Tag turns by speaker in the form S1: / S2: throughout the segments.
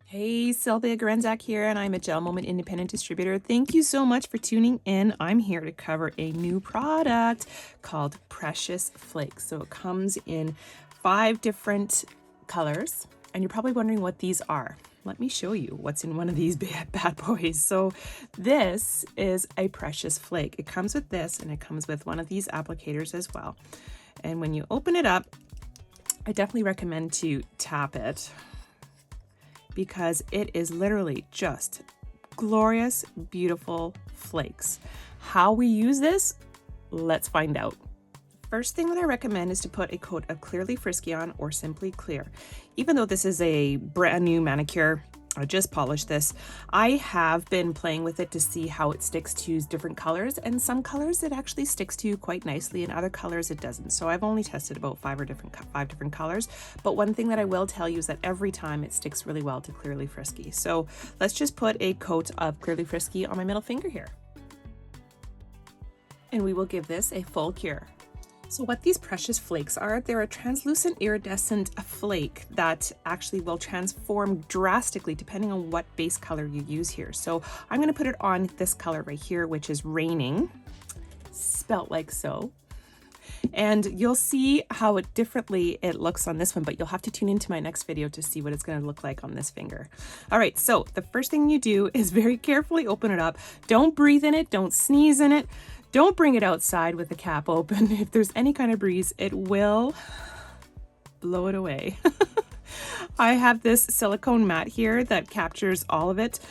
S1: Hey, Sylvia, Gorenszach here, and I'm a Gel Moment Independent Distributor. Thank you so much for tuning in. I'm here to cover a new product called Precious Flakes. So it comes in 5 different colors, and you're probably wondering what these are. Let me show you what's in one of these bad boys. So this is a Precious Flake. It comes with this, and it comes with one of these applicators as well. And when you open it up, I definitely recommend to tap it, because it is literally just glorious, beautiful flakes. How we use this, let's find out. First thing that I recommend is to put a coat of Clearly Frisky on, or Simply Clear. Even though this is a brand new manicure, I just polished this, I have been playing with it to see how it sticks to different colors, and some colors it actually sticks to quite nicely, and other colors it doesn't. So I've only tested about 5 different colors, but one thing that I will tell you is that every time it sticks really well to Clearly Frisky. So let's just put a coat of Clearly Frisky on my middle finger here, and we will give this a full cure. So what these Precious Flakes are, they're a translucent iridescent flake that actually will transform drastically depending on what base color you use here. So I'm going to put it on this color right here, which is Raining, spelt like so. And you'll see how differently it looks on this one, but you'll have to tune into my next video to see what it's going to look like on this finger. All right, so the first thing you do is very carefully open it up. Don't breathe in it, don't sneeze in it. Don't bring it outside with the cap open. If there's any kind of breeze, it will blow it away. I have this silicone mat here that captures all of it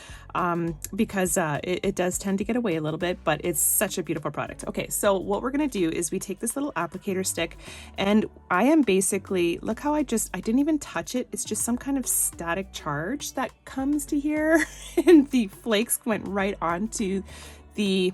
S1: because it does tend to get away a little bit, but it's such a beautiful product. Okay, so what we're gonna do is we take this little applicator stick, and I am basically, look how I didn't even touch it. It's just some kind of static charge that comes to here and the flakes went right onto the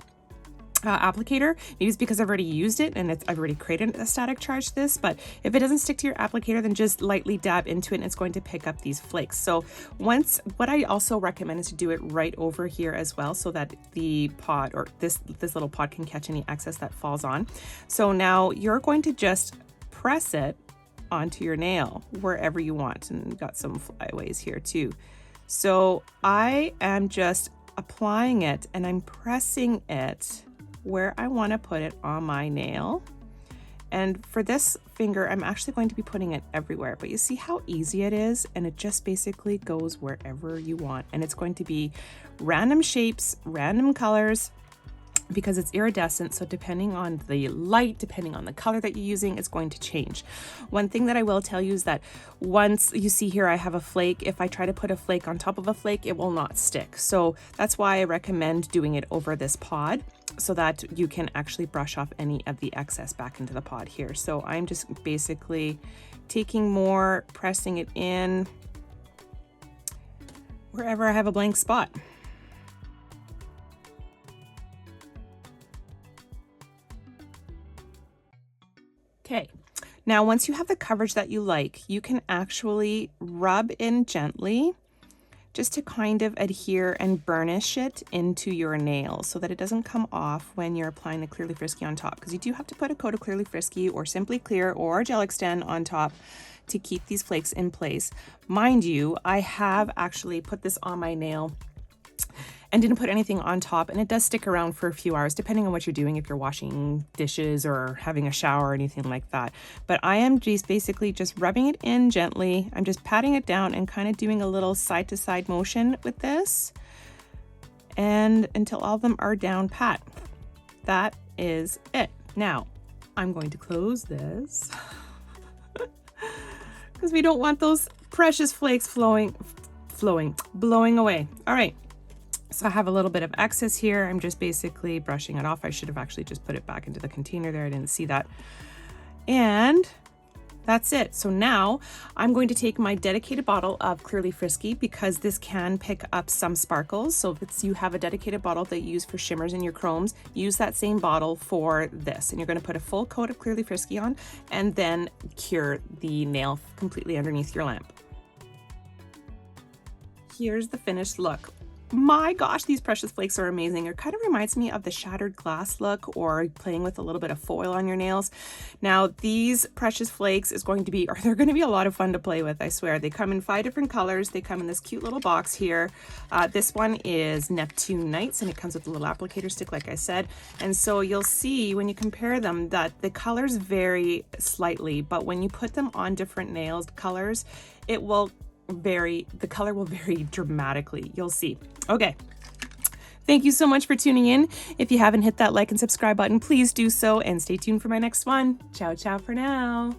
S1: applicator. Maybe it's because I've already used it and I've already created a static charge to this, but if it doesn't stick to your applicator, then just lightly dab into it and it's going to pick up these flakes. So what I also recommend is to do it right over here as well, so that the pod, or this little pod, can catch any excess that falls on. So now you're going to just press it onto your nail wherever you want, and we've got some flyaways here too. So I am just applying it and I'm pressing it where I want to put it on my nail. And for this finger, I'm actually going to be putting it everywhere, but you see how easy it is, and it just basically goes wherever you want, and it's going to be random shapes, random colors, because it's iridescent. So depending on the light, depending on the color that you're using, it's going to change. One thing that I will tell you is that once you see here I have a flake, if I try to put a flake on top of a flake, it will not stick. So that's why I recommend doing it over this pod, so that you can actually brush off any of the excess back into the pod here. So I'm just basically taking more, pressing it in wherever I have a blank spot. Okay, now once you have the coverage that you like, you can actually rub in gently just to kind of adhere and burnish it into your nail so that it doesn't come off when you're applying the Clearly Frisky on top, because you do have to put a coat of Clearly Frisky or Simply Clear or Gel Extend on top to keep these flakes in place. Mind you, I have actually put this on my nail and didn't put anything on top, and it does stick around for a few hours depending on what you're doing, if you're washing dishes or having a shower or anything like that. But I am just basically just rubbing it in gently. I'm just patting it down and kind of doing a little side to side motion with this, and until all of them are down pat. That is it. Now I'm going to close this because we don't want those precious flakes blowing away. All right. So I have a little bit of excess here. I'm just basically brushing it off. I should have actually just put it back into the container there. I didn't see that. And that's it. So now I'm going to take my dedicated bottle of Clearly Frisky, because this can pick up some sparkles. So if you have a dedicated bottle that you use for shimmers in your chromes, use that same bottle for this. And you're going to put a full coat of Clearly Frisky on and then cure the nail completely underneath your lamp. Here's the finished look. my gosh, these precious flakes are amazing. It kind of reminds me of the shattered glass look or playing with a little bit of foil on your nails. Now, these precious flakes they're going to be a lot of fun to play with, I swear. They come in 5 different colors. They come in this cute little box here. This one is Neptune Nights, and it comes with a little applicator stick, like I said. And so you'll see when you compare them that the colors vary slightly, but when you put them on different nails colors, the color will vary dramatically. You'll see. Okay. Thank you so much for tuning in. If you haven't hit that like and subscribe button, please do so, and stay tuned for my next one. Ciao, ciao for now.